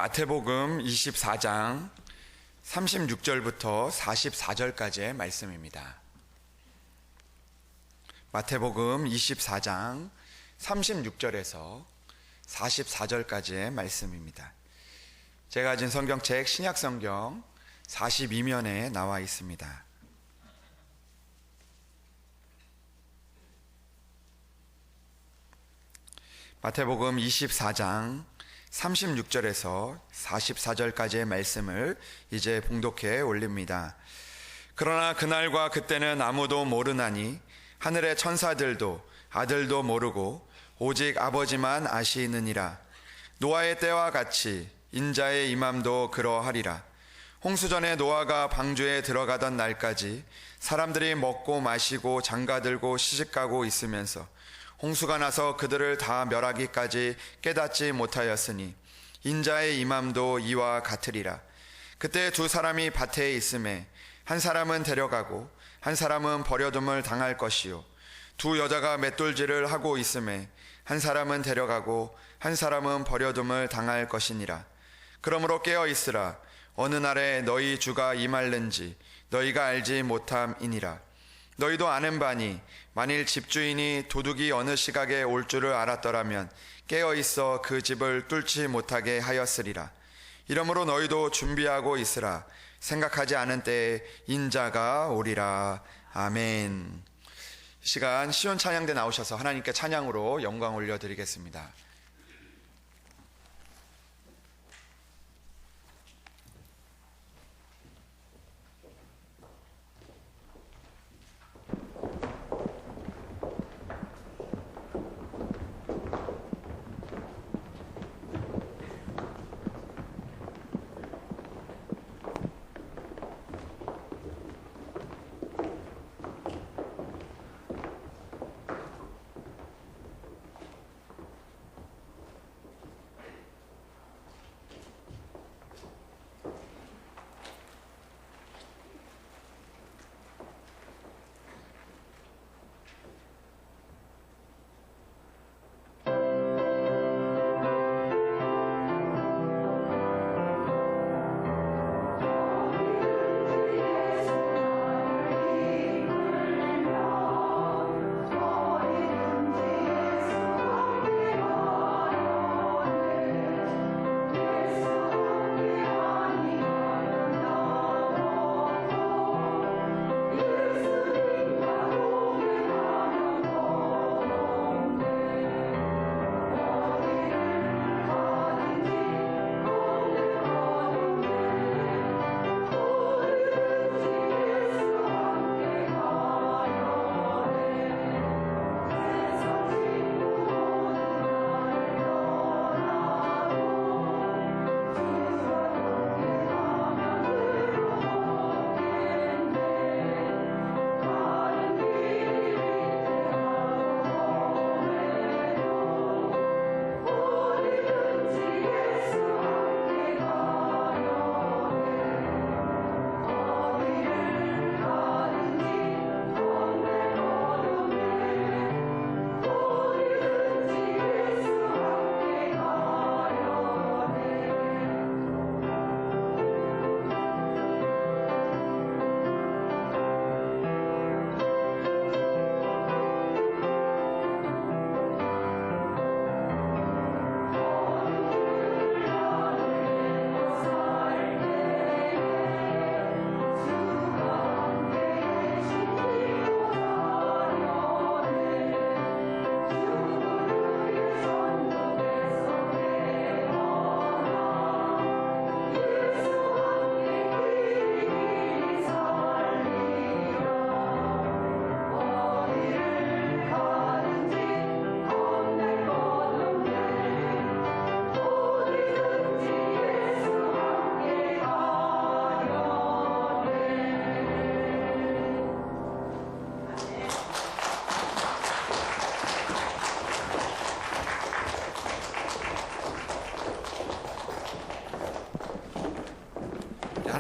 마태복음 24장 36절부터 44절까지의 말씀입니다. 마태복음 24장 36절에서 44절까지의 말씀입니다. 제가 가진 성경책 신약성경 42면에 나와 있습니다. 마태복음 24장 36절에서 44절까지의 말씀을 이제 봉독해 올립니다. 그러나 그날과 그때는 아무도 모르나니 하늘의 천사들도 아들도 모르고 오직 아버지만 아시느니라. 노아의 때와 같이 인자의 임함도 그러하리라. 홍수전에 노아가 방주에 들어가던 날까지 사람들이 먹고 마시고 장가들고 시집가고 있으면서 홍수가 나서 그들을 다 멸하기까지 깨닫지 못하였으니 인자의 임함도 이와 같으리라. 그때 두 사람이 밭에 있음에 한 사람은 데려가고 한 사람은 버려둠을 당할 것이요, 두 여자가 맷돌질을 하고 있음에 한 사람은 데려가고 한 사람은 버려둠을 당할 것이니라. 그러므로 깨어 있으라. 어느 날에 너희 주가 임할는지 너희가 알지 못함이니라. 너희도 아는 바니 만일 집주인이 도둑이 어느 시각에 올 줄을 알았더라면 깨어 있어 그 집을 뚫지 못하게 하였으리라. 이러므로 너희도 준비하고 있으라. 생각하지 않은 때에 인자가 오리라. 아멘. 이 시간 시온 찬양대 나오셔서 하나님께 찬양으로 영광 올려드리겠습니다.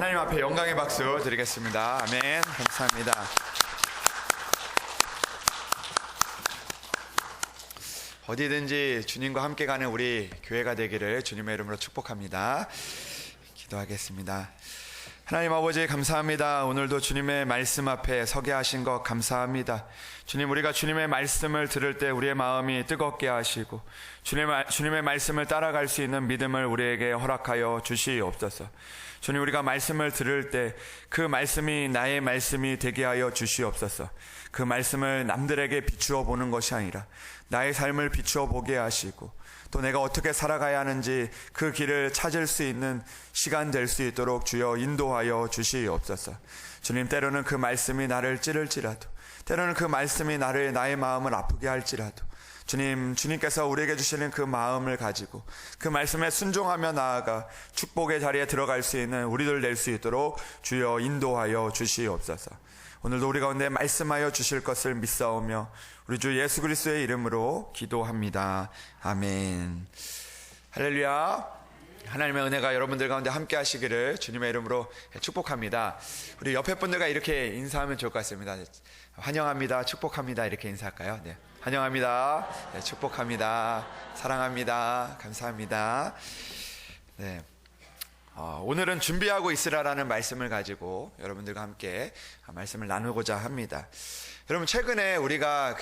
하나님 앞에 영광의 박수 드리겠습니다. 아멘. 감사합니다. 어디든지 주님과 함께 가는 우리 교회가 되기를 주님의 이름으로 축복합니다. 기도하겠습니다. 하나님 아버지 감사합니다. 오늘도 주님의 말씀 앞에 서게 하신 것 감사합니다. 주님, 우리가 주님의 말씀을 들을 때 우리의 마음이 뜨겁게 하시고 주님의 말씀을 따라갈 수 있는 믿음을 우리에게 허락하여 주시옵소서. 주님, 우리가 말씀을 들을 때 그 말씀이 나의 말씀이 되게 하여 주시옵소서. 그 말씀을 남들에게 비추어 보는 것이 아니라 나의 삶을 비추어 보게 하시고 또 내가 어떻게 살아가야 하는지 그 길을 찾을 수 있는 시간 될 수 있도록 주여 인도하여 주시옵소서. 주님, 때로는 그 말씀이 나를 찌를지라도, 때로는 그 말씀이 나의 마음을 아프게 할지라도 주님께서 우리에게 주시는 그 마음을 가지고 그 말씀에 순종하며 나아가 축복의 자리에 들어갈 수 있는 우리들 될 수 있도록 주여 인도하여 주시옵소서. 오늘도 우리 가운데 말씀하여 주실 것을 믿사오며 우리 주 예수 그리스도의 이름으로 기도합니다. 아멘. 할렐루야. 하나님의 은혜가 여러분들 가운데 함께 하시기를 주님의 이름으로 축복합니다. 우리 옆에 분들과 이렇게 인사하면 좋을 것 같습니다. 환영합니다. 축복합니다. 이렇게 인사할까요? 네. 환영합니다. 네, 축복합니다. 사랑합니다. 감사합니다. 네. 오늘은 준비하고 있으라라는 말씀을 가지고 여러분들과 함께 말씀을 나누고자 합니다. 여러분, 최근에 우리가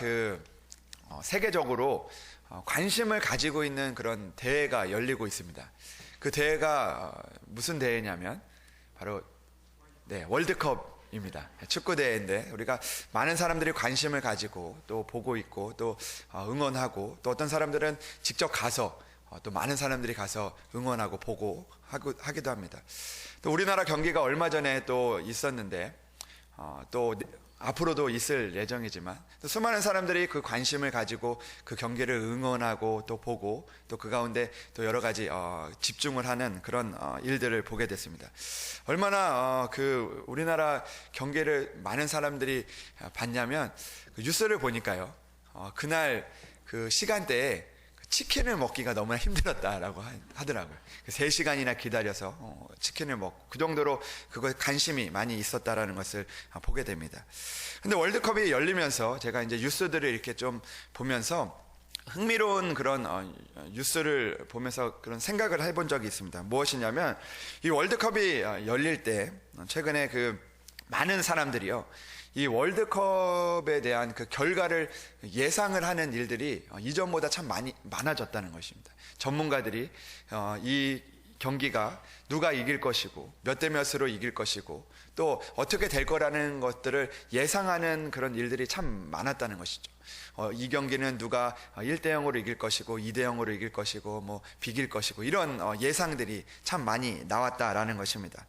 세계적으로 관심을 가지고 있는 그런 대회가 열리고 있습니다. 그 대회가 무슨 대회냐면 바로 월드컵입니다. 축구 대회인데 우리가 많은 사람들이 관심을 가지고 또 보고 있고 또 응원하고 또 어떤 사람들은 직접 가서 또 많은 사람들이 가서 응원하고 보고 하기도 합니다. 또 우리나라 경기가 얼마 전에 또 있었는데 또 앞으로도 있을 예정이지만 또 수많은 사람들이 그 관심을 가지고 그 경기를 응원하고 또 보고 또 그 가운데 또 여러 가지 집중을 하는 그런 일들을 보게 됐습니다. 얼마나 우리나라 경기를 많은 사람들이 봤냐면 그 뉴스를 보니까요, 그날 그 시간대에 치킨을 먹기가 너무나 힘들었다라고 하더라고요. 3시간이나 기다려서 치킨을 먹고 그 정도로 그거에 관심이 많이 있었다라는 것을 보게 됩니다. 근데 월드컵이 열리면서 제가 이제 뉴스들을 이렇게 좀 보면서 흥미로운 그런 뉴스를 보면서 그런 생각을 해본 적이 있습니다. 무엇이냐면 이 월드컵이 열릴 때 최근에 많은 사람들이요, 이 월드컵에 대한 그 결과를 예상을 하는 일들이 이전보다 참 많아졌다는 것입니다. 전문가들이 이 경기가 누가 이길 것이고 몇 대 몇으로 이길 것이고 또 어떻게 될 거라는 것들을 예상하는 그런 일들이 참 많았다는 것이죠. 이 경기는 누가 1대 0으로 이길 것이고 2대 0으로 이길 것이고 뭐 비길 것이고 이런 예상들이 참 많이 나왔다라는 것입니다.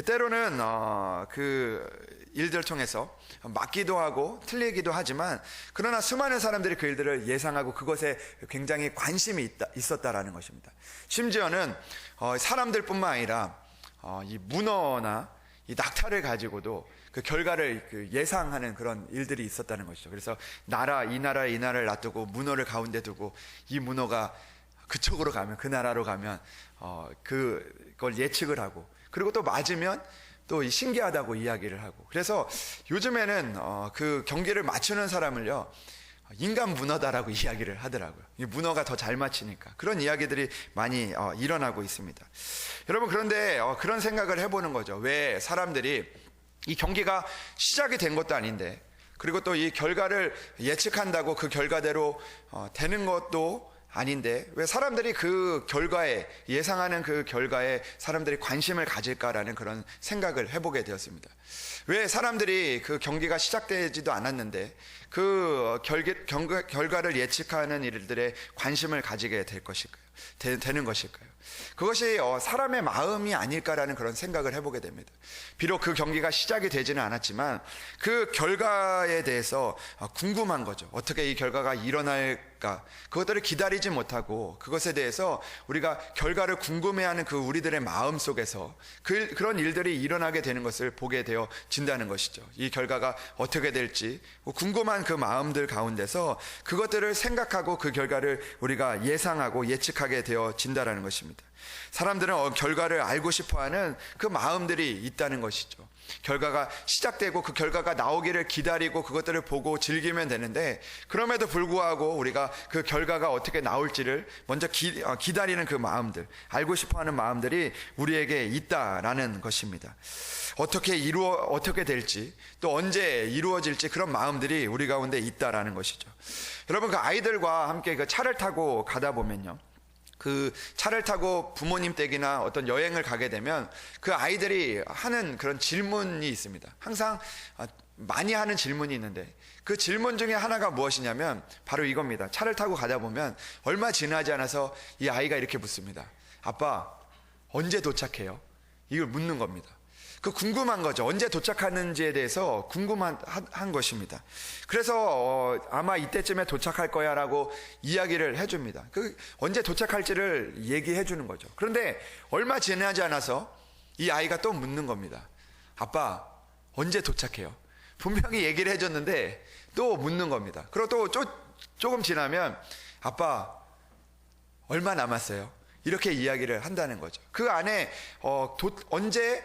때로는 그 일들을 통해서 맞기도 하고 틀리기도 하지만 그러나 수많은 사람들이 그 일들을 예상하고 그것에 굉장히 관심이 있었다라는 것입니다. 심지어는 사람들뿐만 아니라 이 문어나 이 낙타를 가지고도 그 결과를 예상하는 그런 일들이 있었다는 것이죠. 그래서 이 나라를 놔두고 문어를 가운데 두고 이 문어가 그쪽으로 가면, 그 나라로 가면 그걸 예측을 하고, 그리고 또 맞으면 또 신기하다고 이야기를 하고, 그래서 요즘에는 그 경기를 맞추는 사람을요, 인간 문어다라고 이야기를 하더라고요. 이 문어가 더 잘 맞히니까. 그런 이야기들이 많이 일어나고 있습니다. 여러분, 그런데 그런 생각을 해보는 거죠. 왜 사람들이 이 경기가 시작이 된 것도 아닌데, 그리고 또 이 결과를 예측한다고 그 결과대로 되는 것도 아닌데 왜 사람들이 그 결과에, 예상하는 그 결과에 사람들이 관심을 가질까라는 그런 생각을 해보게 되었습니다. 왜 사람들이 그 경기가 시작되지도 않았는데 그 결과를 예측하는 일들에 관심을 가지게 되는 것일까요? 그것이 사람의 마음이 아닐까라는 그런 생각을 해보게 됩니다. 비록 그 경기가 시작이 되지는 않았지만 그 결과에 대해서 궁금한 거죠. 어떻게 이 결과가 일어날까? 그것들을 기다리지 못하고 그것에 대해서 우리가 결과를 궁금해하는 그 우리들의 마음 속에서 그런 일들이 일어나게 되는 것을 보게 되어진다는 것이죠. 이 결과가 어떻게 될지 궁금한 그 마음들 가운데서 그것들을 생각하고 그 결과를 우리가 예상하고 예측하게 되어진다는 것입니다. 것입니다. 사람들은 결과를 알고 싶어하는 그 마음들이 있다는 것이죠. 결과가 시작되고 그 결과가 나오기를 기다리고 그것들을 보고 즐기면 되는데, 그럼에도 불구하고 우리가 그 결과가 어떻게 나올지를 먼저 기다리는 그 마음들, 알고 싶어하는 마음들이 우리에게 있다라는 것입니다. 어떻게 될지, 또 언제 이루어질지, 그런 마음들이 우리 가운데 있다라는 것이죠. 여러분, 그 아이들과 함께 그 차를 타고 가다 보면요, 그 차를 타고 부모님 댁이나 어떤 여행을 가게 되면 그 아이들이 하는 그런 질문이 있습니다. 항상 많이 하는 질문이 있는데, 그 질문 중에 하나가 무엇이냐면 바로 이겁니다. 차를 타고 가다 보면 얼마 지나지 않아서 이 아이가 이렇게 묻습니다. 아빠, 언제 도착해요? 이걸 묻는 겁니다. 그 궁금한 거죠. 언제 도착하는지에 대해서 궁금한 것입니다. 그래서 아마 이때쯤에 도착할 거야 라고 이야기를 해줍니다. 그 언제 도착할지를 얘기해 주는 거죠. 그런데 얼마 지나지 않아서 이 아이가 또 묻는 겁니다. 아빠, 언제 도착해요? 분명히 얘기를 해줬는데 또 묻는 겁니다. 그리고 또 조금 지나면 아빠, 얼마 남았어요? 이렇게 이야기를 한다는 거죠. 그 안에 언제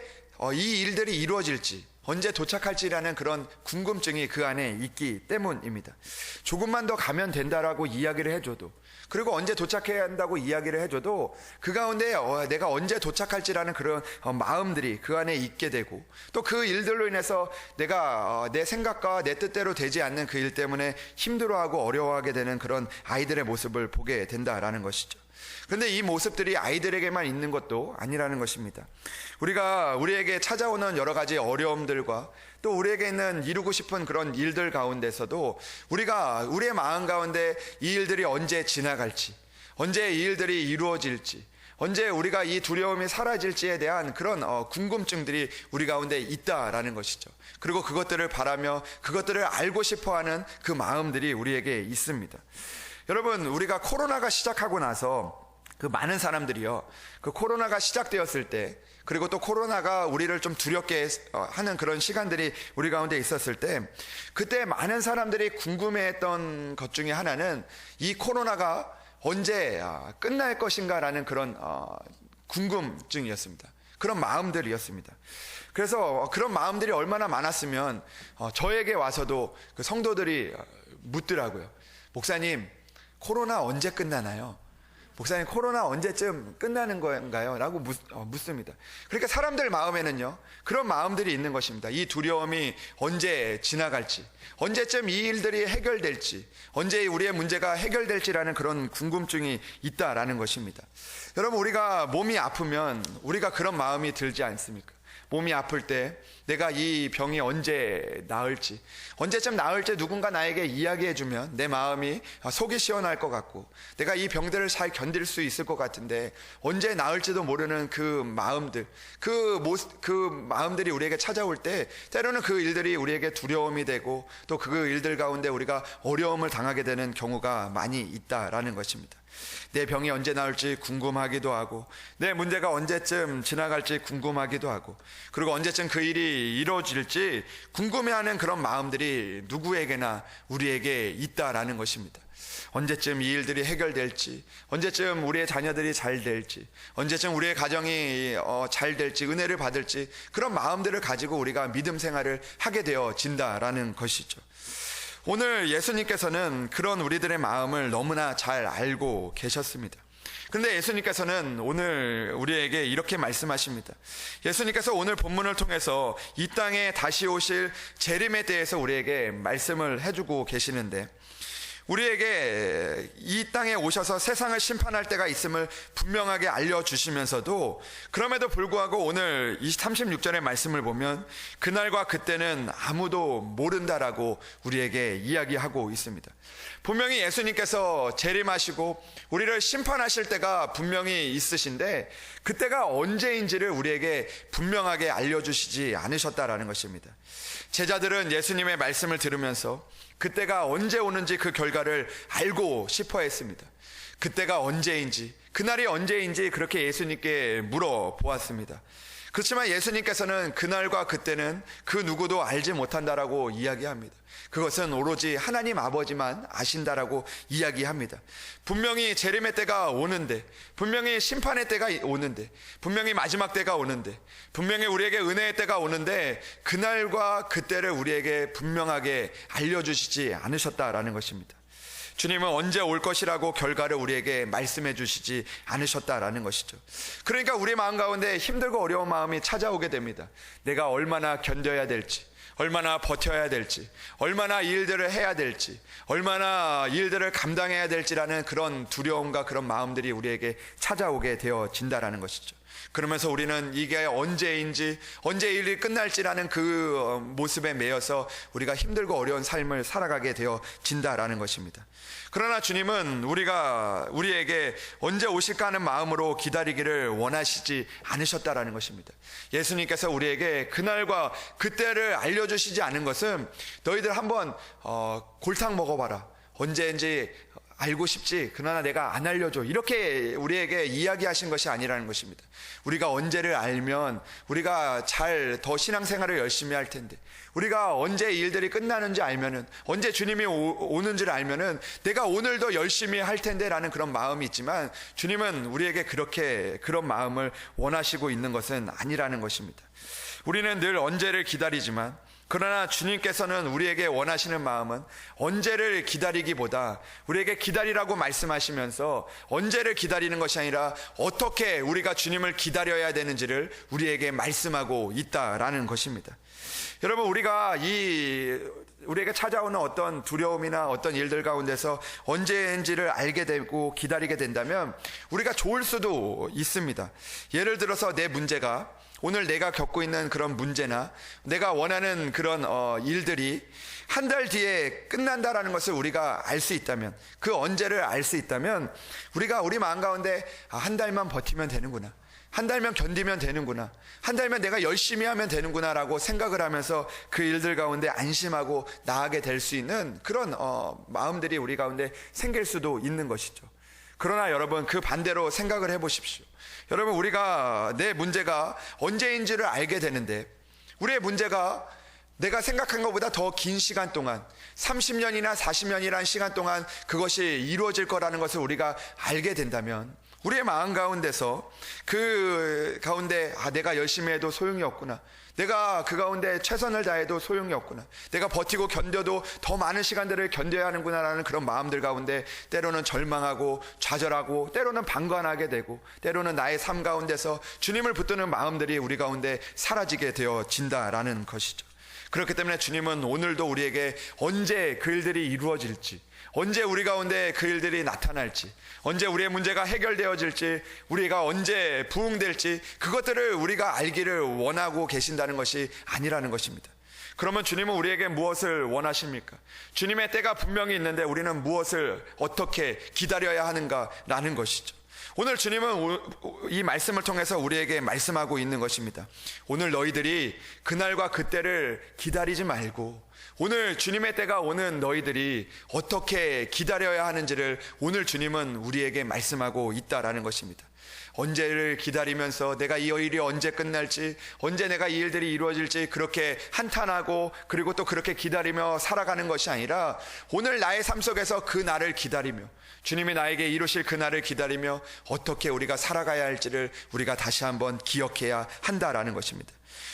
이 일들이 이루어질지, 언제 도착할지라는 그런 궁금증이 그 안에 있기 때문입니다. 조금만 더 가면 된다라고 이야기를 해줘도, 그리고 언제 도착해야 한다고 이야기를 해줘도 그 가운데 내가 언제 도착할지라는 그런 마음들이 그 안에 있게 되고, 또 그 일들로 인해서 내가 내 생각과 내 뜻대로 되지 않는 그 일 때문에 힘들어하고 어려워하게 되는 그런 아이들의 모습을 보게 된다라는 것이죠. 그런데 이 모습들이 아이들에게만 있는 것도 아니라는 것입니다. 우리에게 찾아오는 여러 가지 어려움들과 또 우리에게 있는 이루고 싶은 그런 일들 가운데서도 우리의 마음 가운데 이 일들이 언제 지나갈지, 언제 이 일들이 이루어질지, 언제 우리가 이 두려움이 사라질지에 대한 그런 궁금증들이 우리 가운데 있다라는 것이죠. 그리고 그것들을 바라며 그것들을 알고 싶어하는 그 마음들이 우리에게 있습니다. 여러분, 우리가 코로나가 시작하고 나서 그 많은 사람들이요, 그 코로나가 시작되었을 때, 그리고 또 코로나가 우리를 좀 두렵게 하는 그런 시간들이 우리 가운데 있었을 때, 그때 많은 사람들이 궁금해했던 것 중에 하나는 이 코로나가 언제 끝날 것인가라는 그런 궁금증이었습니다. 그런 마음들이었습니다. 그래서 그런 마음들이 얼마나 많았으면 저에게 와서도 그 성도들이 묻더라고요. 목사님, 코로나 언제 끝나나요? 목사님, 코로나 언제쯤 끝나는 건가요? 라고 묻습니다. 그러니까 사람들 마음에는요, 그런 마음들이 있는 것입니다. 이 두려움이 언제 지나갈지, 언제쯤 이 일들이 해결될지, 언제 우리의 문제가 해결될지라는 그런 궁금증이 있다라는 것입니다. 여러분, 우리가 몸이 아프면 우리가 그런 마음이 들지 않습니까? 몸이 아플 때 내가 이 병이 언제 나을지, 언제쯤 나을지 누군가 나에게 이야기해주면 내 마음이 속이 시원할 것 같고, 내가 이 병들을 잘 견딜 수 있을 것 같은데 언제 나을지도 모르는 그 마음들, 그 마음들이 우리에게 찾아올 때 때로는 그 일들이 우리에게 두려움이 되고, 또 그 일들 가운데 우리가 어려움을 당하게 되는 경우가 많이 있다라는 것입니다. 내 병이 언제 나올지 궁금하기도 하고, 내 문제가 언제쯤 지나갈지 궁금하기도 하고, 그리고 언제쯤 그 일이 이루어질지 궁금해하는 그런 마음들이 누구에게나 우리에게 있다라는 것입니다. 언제쯤 이 일들이 해결될지, 언제쯤 우리의 자녀들이 잘 될지, 언제쯤 우리의 가정이 잘 될지, 은혜를 받을지, 그런 마음들을 가지고 우리가 믿음 생활을 하게 되어진다라는 것이죠. 오늘 예수님께서는 그런 우리들의 마음을 너무나 잘 알고 계셨습니다. 그런데 예수님께서는 오늘 우리에게 이렇게 말씀하십니다. 예수님께서 오늘 본문을 통해서 이 땅에 다시 오실 재림에 대해서 우리에게 말씀을 해주고 계시는데, 우리에게 이 땅에 오셔서 세상을 심판할 때가 있음을 분명하게 알려주시면서도, 그럼에도 불구하고 오늘 36절의 말씀을 보면 그날과 그때는 아무도 모른다라고 우리에게 이야기하고 있습니다. 분명히 예수님께서 재림하시고 우리를 심판하실 때가 분명히 있으신데, 그때가 언제인지를 우리에게 분명하게 알려주시지 않으셨다라는 것입니다. 제자들은 예수님의 말씀을 들으면서 그때가 언제 오는지 그 결과를 알고 싶어 했습니다. 그때가 언제인지, 그날이 언제인지 그렇게 예수님께 물어보았습니다. 그렇지만 예수님께서는 그날과 그때는 그 누구도 알지 못한다라고 이야기합니다. 그것은 오로지 하나님 아버지만 아신다라고 이야기합니다. 분명히 재림의 때가 오는데, 분명히 심판의 때가 오는데, 분명히 마지막 때가 오는데, 분명히 우리에게 은혜의 때가 오는데 그날과 그때를 우리에게 분명하게 알려주시지 않으셨다라는 것입니다. 주님은 언제 올 것이라고 결과를 우리에게 말씀해 주시지 않으셨다라는 것이죠. 그러니까 우리 마음 가운데 힘들고 어려운 마음이 찾아오게 됩니다. 내가 얼마나 견뎌야 될지, 얼마나 버텨야 될지, 얼마나 일들을 해야 될지, 얼마나 일들을 감당해야 될지라는 그런 두려움과 그런 마음들이 우리에게 찾아오게 되어진다라는 것이죠. 그러면서 우리는 이게 언제인지, 언제 일이 끝날지라는 그 모습에 매여서 우리가 힘들고 어려운 삶을 살아가게 되어진다라는 것입니다. 그러나 주님은 우리에게 언제 오실까 하는 마음으로 기다리기를 원하시지 않으셨다라는 것입니다. 예수님께서 우리에게 그날과 그때를 알려주시지 않은 것은 너희들 한번 골탕 먹어봐라, 언제인지 알고 싶지, 그러나 내가 안 알려줘, 이렇게 우리에게 이야기하신 것이 아니라는 것입니다. 우리가 언제를 알면 우리가 더 신앙생활을 열심히 할 텐데, 우리가 언제 일들이 끝나는지 알면은, 언제 주님이 오는지를 알면은 내가 오늘도 열심히 할 텐데 라는 그런 마음이 있지만, 주님은 우리에게 그런 마음을 원하시고 있는 것은 아니라는 것입니다. 우리는 늘 언제를 기다리지만, 그러나 주님께서는 우리에게 원하시는 마음은 언제를 기다리기보다 우리에게 기다리라고 말씀하시면서 언제를 기다리는 것이 아니라 어떻게 우리가 주님을 기다려야 되는지를 우리에게 말씀하고 있다라는 것입니다. 여러분, 우리에게 찾아오는 어떤 두려움이나 어떤 일들 가운데서 언제인지를 알게 되고 기다리게 된다면 우리가 좋을 수도 있습니다. 예를 들어서 내 문제가, 오늘 내가 겪고 있는 그런 문제나 내가 원하는 그런 일들이 한 달 뒤에 끝난다라는 것을 우리가 알 수 있다면, 그 언제를 알 수 있다면 우리가 우리 마음 가운데 한 달만 버티면 되는구나, 한 달면 견디면 되는구나, 한 달면 내가 열심히 하면 되는구나 라고 생각을 하면서 그 일들 가운데 안심하고 나아가게 될 수 있는 그런 마음들이 우리 가운데 생길 수도 있는 것이죠. 그러나 여러분, 그 반대로 생각을 해보십시오. 여러분, 내 문제가 언제인지를 알게 되는데, 우리의 문제가 내가 생각한 것보다 더 긴 시간 동안, 30년이나 40년이라는 시간 동안 그것이 이루어질 거라는 것을 우리가 알게 된다면, 우리의 마음 가운데서 그 가운데 내가 열심히 해도 소용이 없구나, 내가 그 가운데 최선을 다해도 소용이 없구나, 내가 버티고 견뎌도 더 많은 시간들을 견뎌야 하는구나 라는 그런 마음들 가운데 때로는 절망하고 좌절하고 때로는 방관하게 되고 때로는 나의 삶 가운데서 주님을 붙드는 마음들이 우리 가운데 사라지게 되어진다라는 것이죠. 그렇기 때문에 주님은 오늘도 우리에게 언제 그 일들이 이루어질지, 언제 우리 가운데 그 일들이 나타날지, 언제 우리의 문제가 해결되어질지, 우리가 언제 부흥될지, 그것들을 우리가 알기를 원하고 계신다는 것이 아니라는 것입니다. 그러면 주님은 우리에게 무엇을 원하십니까? 주님의 때가 분명히 있는데 우리는 무엇을 어떻게 기다려야 하는가라는 것이죠. 오늘 주님은 이 말씀을 통해서 우리에게 말씀하고 있는 것입니다. 오늘 너희들이 그날과 그때를 기다리지 말고 오늘 주님의 때가 오는 너희들이 어떻게 기다려야 하는지를 오늘 주님은 우리에게 말씀하고 있다라는 것입니다. 언제를 기다리면서 내가 이 일이 언제 끝날지, 언제 내가 이 일들이 이루어질지 그렇게 한탄하고 그리고 또 그렇게 기다리며 살아가는 것이 아니라 오늘 나의 삶 속에서 그 날을 기다리며 주님이 나에게 이루실 그 날을 기다리며 어떻게 우리가 살아가야 할지를 우리가 다시 한번 기억해야 한다라는 것입니다.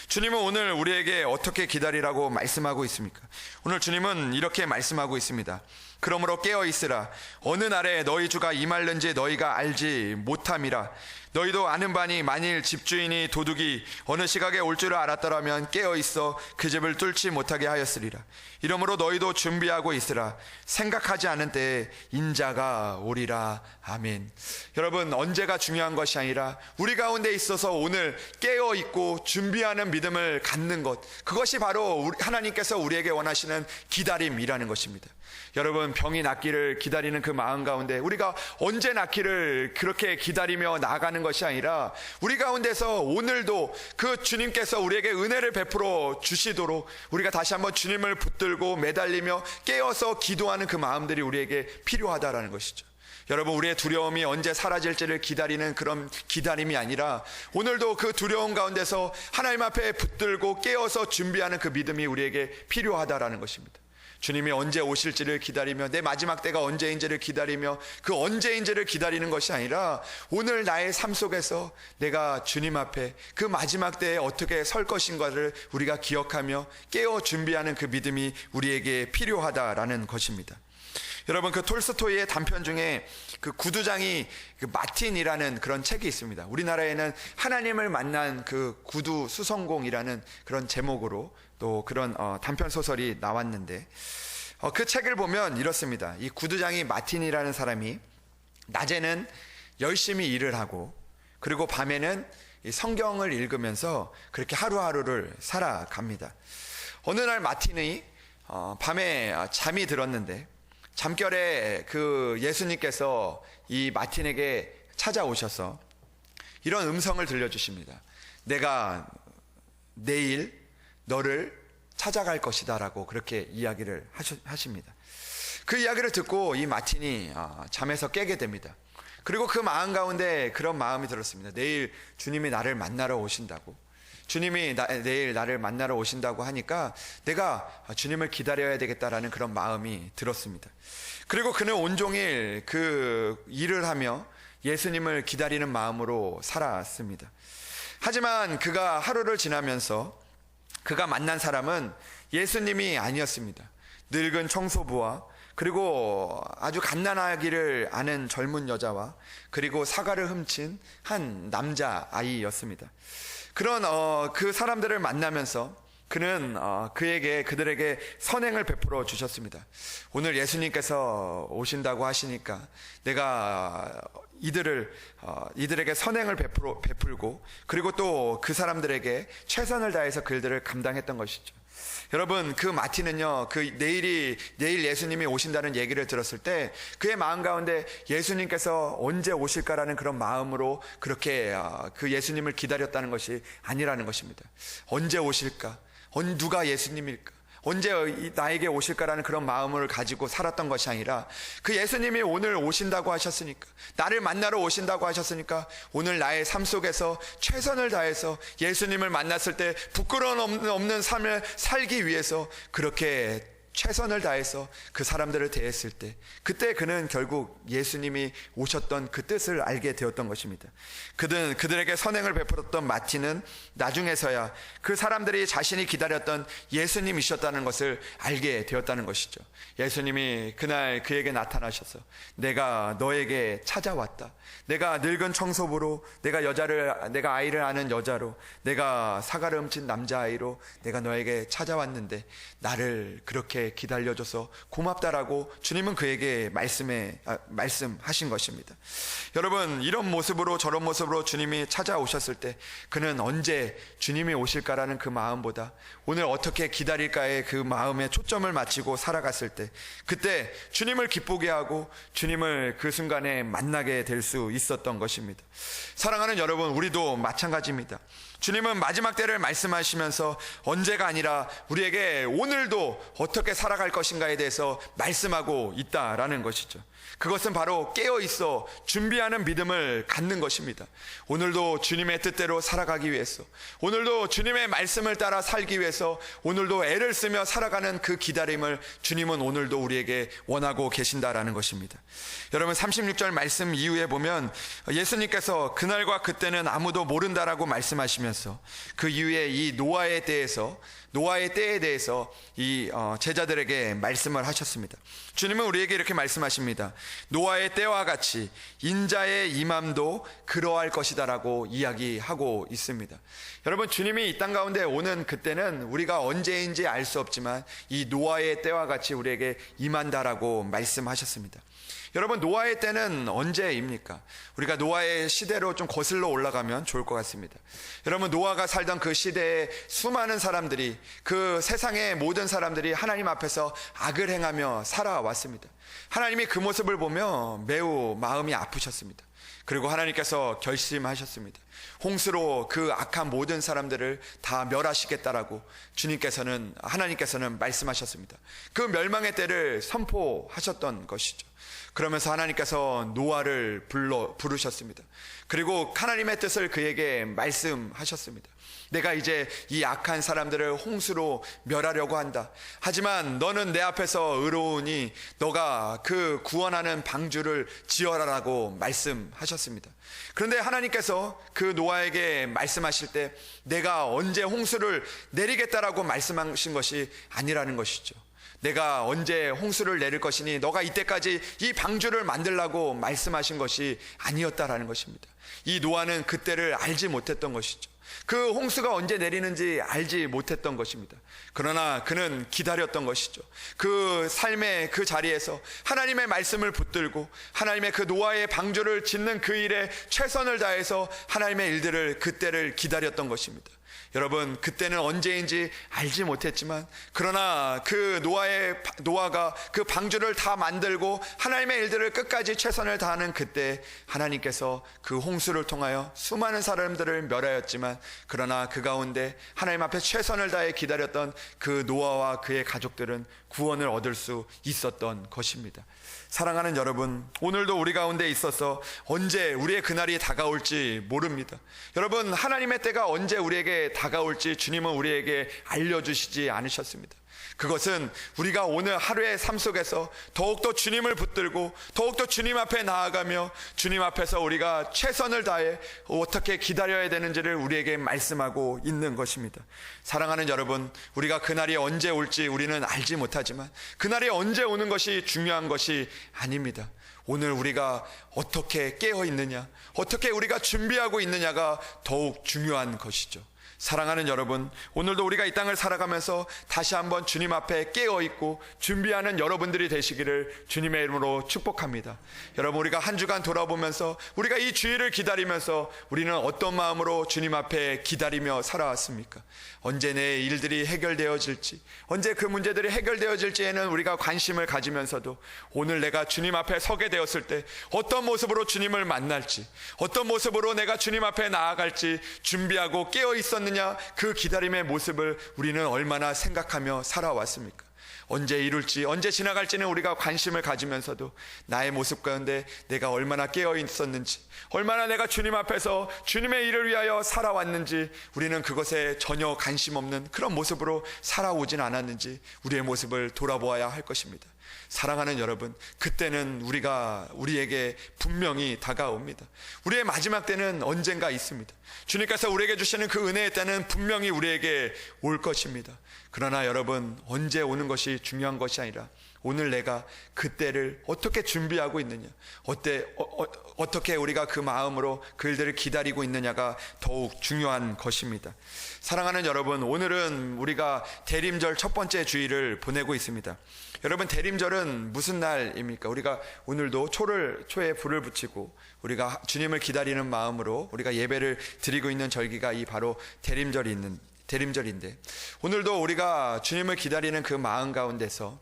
주님은 오늘 우리에게 어떻게 기다리라고 말씀하고 있습니까? 오늘 주님은 이렇게 말씀하고 있습니다. 그러므로 깨어 있으라. 어느 날에 너희 주가 임할는지 너희가 알지 못함이라. 너희도 아는 바니 만일 집주인이 도둑이 어느 시각에 올 줄을 알았더라면 깨어 있어 그 집을 뚫지 못하게 하였으리라. 이러므로 너희도 준비하고 있으라. 생각하지 않은 때에 인자가 오리라. 아멘. 여러분, 언제가 중요한 것이 아니라 우리 가운데 있어서 오늘 깨어 있고 준비하는 믿음을 갖는 것, 그것이 바로 하나님께서 우리에게 원하시는 기다림이라는 것입니다. 여러분, 병이 낫기를 기다리는 그 마음 가운데 우리가 언제 낫기를 그렇게 기다리며 나아가는 것이 아니라 우리 가운데서 오늘도 그 주님께서 우리에게 은혜를 베풀어 주시도록 우리가 다시 한번 주님을 붙들고 매달리며 깨어서 기도하는 그 마음들이 우리에게 필요하다라는 것이죠. 여러분, 우리의 두려움이 언제 사라질지를 기다리는 그런 기다림이 아니라 오늘도 그 두려움 가운데서 하나님 앞에 붙들고 깨어서 준비하는 그 믿음이 우리에게 필요하다라는 것입니다. 주님이 언제 오실지를 기다리며 내 마지막 때가 언제인지를 기다리며 그 언제인지를 기다리는 것이 아니라 오늘 나의 삶 속에서 내가 주님 앞에 그 마지막 때에 어떻게 설 것인가를 우리가 기억하며 깨어 준비하는 그 믿음이 우리에게 필요하다라는 것입니다. 여러분, 그 톨스토이의 단편 중에 그 구두장이 그 마틴이라는 그런 책이 있습니다. 우리나라에는 하나님을 만난 그 구두 수성공이라는 그런 제목으로 또 그런 단편 소설이 나왔는데 그 책을 보면 이렇습니다. 이 구두장이 마틴이라는 사람이 낮에는 열심히 일을 하고 그리고 밤에는 이 성경을 읽으면서 그렇게 하루하루를 살아갑니다. 어느 날 마틴이 밤에 잠이 들었는데 잠결에 그 예수님께서 이 마틴에게 찾아오셔서 이런 음성을 들려주십니다. 내가 내일 너를 찾아갈 것이다 라고 그렇게 이야기를 하십니다. 그 이야기를 듣고 이 마틴이 잠에서 깨게 됩니다. 그리고 그 마음 가운데 그런 마음이 들었습니다. 내일 주님이 나를 만나러 오신다고, 주님이 내일 나를 만나러 오신다고 하니까 내가 주님을 기다려야 되겠다라는 그런 마음이 들었습니다. 그리고 그는 온종일 그 일을 하며 예수님을 기다리는 마음으로 살았습니다. 하지만 그가 하루를 지나면서 그가 만난 사람은 예수님이 아니었습니다. 늙은 청소부와 그리고 아주 갓난아기를 아는 젊은 여자와 그리고 사과를 훔친 한 남자아이였습니다. 그런 그 사람들을 만나면서 그는 그들에게 선행을 베풀어 주셨습니다. 오늘 예수님께서 오신다고 하시니까 내가 이들에게 선행을 베풀고 그리고 또 그 사람들에게 최선을 다해서 그들을 감당했던 것이죠. 여러분, 그 마틴은요, 내일 예수님이 오신다는 얘기를 들었을 때 그의 마음 가운데 예수님께서 언제 오실까라는 그런 마음으로 그렇게 그 예수님을 기다렸다는 것이 아니라는 것입니다. 언제 오실까? 누가 예수님일까? 언제 나에게 오실까라는 그런 마음을 가지고 살았던 것이 아니라 그 예수님이 오늘 오신다고 하셨으니까, 나를 만나러 오신다고 하셨으니까 오늘 나의 삶 속에서 최선을 다해서 예수님을 만났을 때 부끄러움 없는 삶을 살기 위해서 그렇게 최선을 다해서 그 사람들을 대했을 때 그때 그는 결국 예수님이 오셨던 그 뜻을 알게 되었던 것입니다. 그들에게 선행을 베풀었던 마틴은 나중에서야 그 사람들이 자신이 기다렸던 예수님이셨다는 것을 알게 되었다는 것이죠. 예수님이 그날 그에게 나타나셔서 내가 너에게 찾아왔다. 내가 늙은 청소부로, 내가 아이를 아는 여자로, 내가 사과를 훔친 남자아이로 내가 너에게 찾아왔는데 나를 그렇게 기다려줘서 고맙다라고 주님은 그에게 말씀하신 것입니다. 여러분, 이런 모습으로 저런 모습으로 주님이 찾아오셨을 때 그는 언제 주님이 오실까라는 그 마음보다 오늘 어떻게 기다릴까의 그 마음에 초점을 맞추고 살아갔을 때 그때 주님을 기쁘게 하고 주님을 그 순간에 만나게 될 수 있었던 것입니다. 사랑하는 여러분, 우리도 마찬가지입니다. 주님은 마지막 때를 말씀하시면서 언제가 아니라 우리에게 오늘도 어떻게 살아갈 것인가에 대해서 말씀하고 있다라는 것이죠. 그것은 바로 깨어있어 준비하는 믿음을 갖는 것입니다. 오늘도 주님의 뜻대로 살아가기 위해서, 오늘도 주님의 말씀을 따라 살기 위해서 오늘도 애를 쓰며 살아가는 그 기다림을 주님은 오늘도 우리에게 원하고 계신다라는 것입니다. 여러분, 36절 말씀 이후에 보면 예수님께서 그날과 그때는 아무도 모른다라고 말씀하시면서 그 이후에 이 노아의 때에 대해서 이 제자들에게 말씀을 하셨습니다. 주님은 우리에게 이렇게 말씀하십니다. 노아의 때와 같이 인자의 임함도 그러할 것이다라고 이야기하고 있습니다. 여러분, 주님이 이 땅 가운데 오는 그때는 우리가 언제인지 알 수 없지만 이 노아의 때와 같이 우리에게 임한다라고 말씀하셨습니다. 여러분, 노아의 때는 언제입니까? 우리가 노아의 시대로 좀 거슬러 올라가면 좋을 것 같습니다. 여러분, 노아가 살던 그 시대에 수많은 사람들이, 그 세상의 모든 사람들이 하나님 앞에서 악을 행하며 살아왔습니다. 하나님이 그 모습을 보며 매우 마음이 아프셨습니다. 그리고 하나님께서 결심하셨습니다. 홍수로 그 악한 모든 사람들을 다 멸하시겠다라고 하나님께서는 말씀하셨습니다. 그 멸망의 때를 선포하셨던 것이죠. 그러면서 하나님께서 노아를 부르셨습니다. 그리고 하나님의 뜻을 그에게 말씀하셨습니다. 내가 이제 이 악한 사람들을 홍수로 멸하려고 한다. 하지만 너는 내 앞에서 의로우니 너가 그 구원하는 방주를 지어라라고 말씀하셨습니다. 그런데 하나님께서 그 노아에게 말씀하실 때 내가 언제 홍수를 내리겠다라고 말씀하신 것이 아니라는 것이죠. 내가 언제 홍수를 내릴 것이니 너가 이때까지 이 방주를 만들라고 말씀하신 것이 아니었다라는 것입니다. 이 노아는 그때를 알지 못했던 것이죠. 그 홍수가 언제 내리는지 알지 못했던 것입니다. 그러나 그는 기다렸던 것이죠. 그 삶의 그 자리에서 하나님의 말씀을 붙들고 하나님의 그 노아의 방주를 짓는 그 일에 최선을 다해서 하나님의 일들을 그때를 기다렸던 것입니다. 여러분, 그때는 언제인지 알지 못했지만 그러나 그 노아가 그 방주를 다 만들고 하나님의 일들을 끝까지 최선을 다하는 그때 하나님께서 그 홍수를 통하여 수많은 사람들을 멸하였지만 그러나 그 가운데 하나님 앞에 최선을 다해 기다렸던 그 노아와 그의 가족들은 구원을 얻을 수 있었던 것입니다. 사랑하는 여러분, 오늘도 우리 가운데 있어서 언제 우리의 그날이 다가올지 모릅니다. 여러분, 하나님의 때가 언제 우리에게 다가올지 주님은 우리에게 알려주시지 않으셨습니다. 그것은 우리가 오늘 하루의 삶 속에서 더욱더 주님을 붙들고 더욱더 주님 앞에 나아가며 주님 앞에서 우리가 최선을 다해 어떻게 기다려야 되는지를 우리에게 말씀하고 있는 것입니다. 사랑하는 여러분, 우리가 그날이 언제 올지 우리는 알지 못하지만 그날이 언제 오는 것이 중요한 것이 아닙니다. 오늘 우리가 어떻게 깨어 있느냐, 어떻게 우리가 준비하고 있느냐가 더욱 중요한 것이죠. 사랑하는 여러분, 오늘도 우리가 이 땅을 살아가면서 다시 한번 주님 앞에 깨어있고 준비하는 여러분들이 되시기를 주님의 이름으로 축복합니다. 여러분, 우리가 한 주간 돌아보면서 우리가 이 주일을 기다리면서 우리는 어떤 마음으로 주님 앞에 기다리며 살아왔습니까? 언제 내 일들이 해결되어질지, 언제 그 문제들이 해결되어질지에는 우리가 관심을 가지면서도 오늘 내가 주님 앞에 서게 되었을 때 어떤 모습으로 주님을 만날지, 어떤 모습으로 내가 주님 앞에 나아갈지 준비하고 깨어 있었는지 그 기다림의 모습을 우리는 얼마나 생각하며 살아왔습니까? 언제 이룰지, 언제 지나갈지는 우리가 관심을 가지면서도 나의 모습 가운데 내가 얼마나 깨어 있었는지, 얼마나 내가 주님 앞에서 주님의 일을 위하여 살아왔는지, 우리는 그것에 전혀 관심 없는 그런 모습으로 살아오진 않았는지 우리의 모습을 돌아보아야 할 것입니다. 사랑하는 여러분, 그때는 우리에게 분명히 다가옵니다. 우리의 마지막 때는 언젠가 있습니다. 주님께서 우리에게 주시는 그 은혜의 때는 분명히 우리에게 올 것입니다. 그러나 여러분, 언제 오는 것이 중요한 것이 아니라 오늘 내가 그때를 어떻게 준비하고 있느냐, 어떻게 우리가 그 마음으로 그 일들을 기다리고 있느냐가 더욱 중요한 것입니다. 사랑하는 여러분, 오늘은 우리가 대림절 첫 번째 주일을 보내고 있습니다. 여러분, 대림절은 무슨 날입니까? 우리가 오늘도 초에 불을 붙이고 우리가 주님을 기다리는 마음으로 우리가 예배를 드리고 있는 절기가 이 바로 대림절인데, 오늘도 우리가 주님을 기다리는 그 마음 가운데서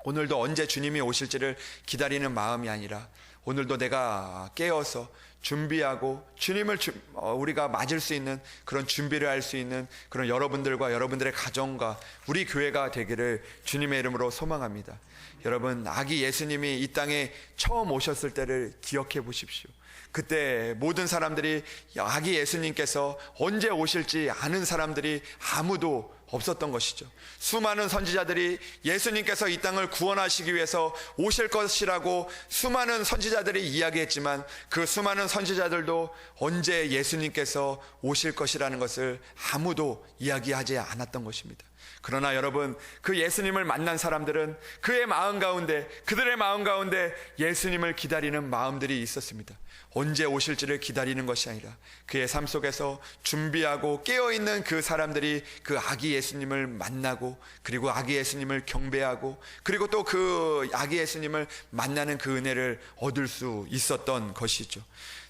오늘도 언제 주님이 오실지를 기다리는 마음이 아니라 오늘도 내가 깨어서 준비하고 주님을 우리가 맞을 수 있는 그런 준비를 할 수 있는 그런 여러분들과 여러분들의 가정과 우리 교회가 되기를 주님의 이름으로 소망합니다. 여러분, 아기 예수님이 이 땅에 처음 오셨을 때를 기억해 보십시오. 그때 모든 사람들이 아기 예수님께서 언제 오실지 아는 사람들이 아무도 없었던 것이죠. 수많은 선지자들이 예수님께서 이 땅을 구원하시기 위해서 오실 것이라고 수많은 선지자들이 이야기했지만 그 수많은 선지자들도 언제 예수님께서 오실 것이라는 것을 아무도 이야기하지 않았던 것입니다. 그러나 여러분, 그 예수님을 만난 사람들은 그들의 마음 가운데 예수님을 기다리는 마음들이 있었습니다. 언제 오실지를 기다리는 것이 아니라 그의 삶 속에서 준비하고 깨어있는 그 사람들이 그 아기 예수님을 만나고 그리고 아기 예수님을 경배하고 그리고 또 그 아기 예수님을 만나는 그 은혜를 얻을 수 있었던 것이죠.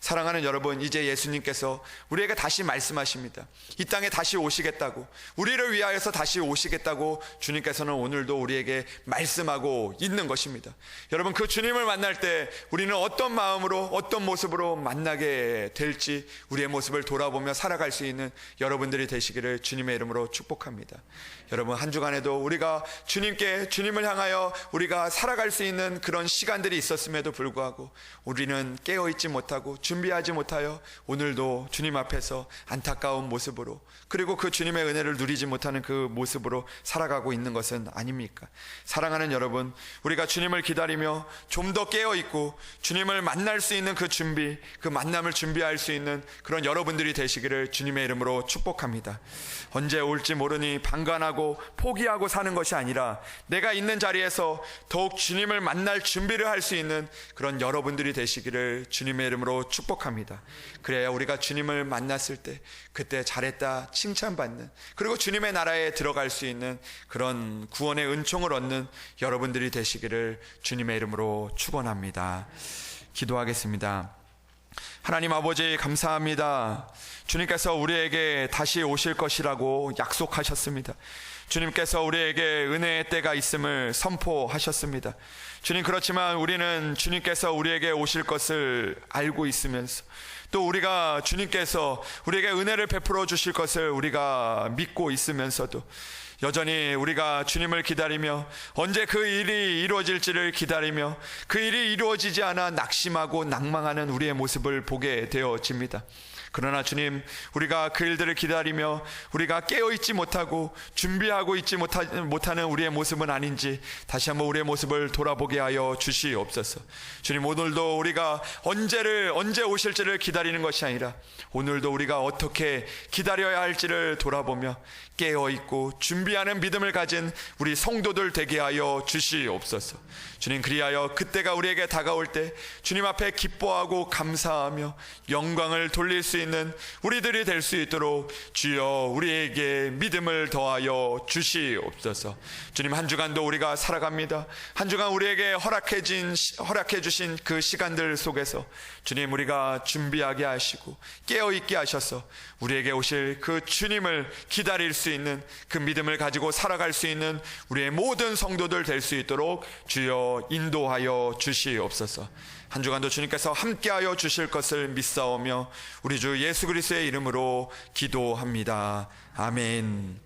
사랑하는 여러분, 이제 예수님께서 우리에게 다시 말씀하십니다. 이 땅에 다시 오시겠다고, 우리를 위하여서 다시 오시겠다고 주님께서는 오늘도 우리에게 말씀하고 있는 것입니다. 여러분, 그 주님을 만날 때 우리는 어떤 마음으로, 어떤 모습으로 만나게 될지 우리의 모습을 돌아보며 살아갈 수 있는 여러분들이 되시기를 주님의 이름으로 축복합니다. 여러분, 한 주간에도 우리가 주님을 향하여 우리가 살아갈 수 있는 그런 시간들이 있었음에도 불구하고 우리는 깨어있지 못하고 준비하지 못하여 오늘도 주님 앞에서 안타까운 모습으로, 그리고 그 주님의 은혜를 누리지 못하는 그 모습으로 살아가고 있는 것은 아닙니까? 사랑하는 여러분, 우리가 주님을 기다리며 좀 더 깨어있고 주님을 만날 수 있는 그 준비, 그 만남을 준비할 수 있는 그런 여러분들이 되시기를 주님의 이름으로 축복합니다. 언제 올지 모르니 방관하고 포기하고 사는 것이 아니라 내가 있는 자리에서 더욱 주님을 만날 준비를 할 수 있는 그런 여러분들이 되시기를 주님의 이름으로 축복합니다. 그래야 우리가 주님을 만났을 때 그때 잘했다 칭찬받는, 그리고 주님의 나라에 들어갈 수 있는 그런 구원의 은총을 얻는 여러분들이 되시기를 주님의 이름으로 축원합니다. 기도하겠습니다. 하나님 아버지, 감사합니다. 주님께서 우리에게 다시 오실 것이라고 약속하셨습니다. 주님께서 우리에게 은혜의 때가 있음을 선포하셨습니다. 주님, 그렇지만 우리는 주님께서 우리에게 오실 것을 알고 있으면서, 또 우리가 주님께서 우리에게 은혜를 베풀어 주실 것을 우리가 믿고 있으면서도 여전히 우리가 주님을 기다리며 언제 그 일이 이루어질지를 기다리며 그 일이 이루어지지 않아 낙심하고 낭망하는 우리의 모습을 보게 되어집니다. 그러나 주님, 우리가 그 일들을 기다리며 우리가 깨어있지 못하고 준비하고 있지 못하는 우리의 모습은 아닌지 다시 한번 우리의 모습을 돌아보게 하여 주시옵소서. 주님, 오늘도 우리가 언제 오실지를 기다리는 것이 아니라 오늘도 우리가 어떻게 기다려야 할지를 돌아보며 깨어있고 준비하는 믿음을 가진 우리 성도들 되게 하여 주시옵소서. 주님, 그리하여 그때가 우리에게 다가올 때 주님 앞에 기뻐하고 감사하며 영광을 돌릴 수 있는 우리들이 될 수 있도록 주여 우리에게 믿음을 더하여 주시옵소서. 주님, 한 주간도 우리가 살아갑니다. 한 주간 우리에게 허락해 주신 그 시간들 속에서 주님, 우리가 준비하게 하시고 깨어있게 하셔서 우리에게 오실 그 주님을 기다릴 수 있는 그 믿음을 가지고 살아갈 수 있는 우리의 모든 성도들 될 수 있도록 주여 인도하여 주시옵소서. 한 주간도 주님께서 함께하여 주실 것을 믿사오며 우리 주 예수 그리스도의 이름으로 기도합니다. 아멘.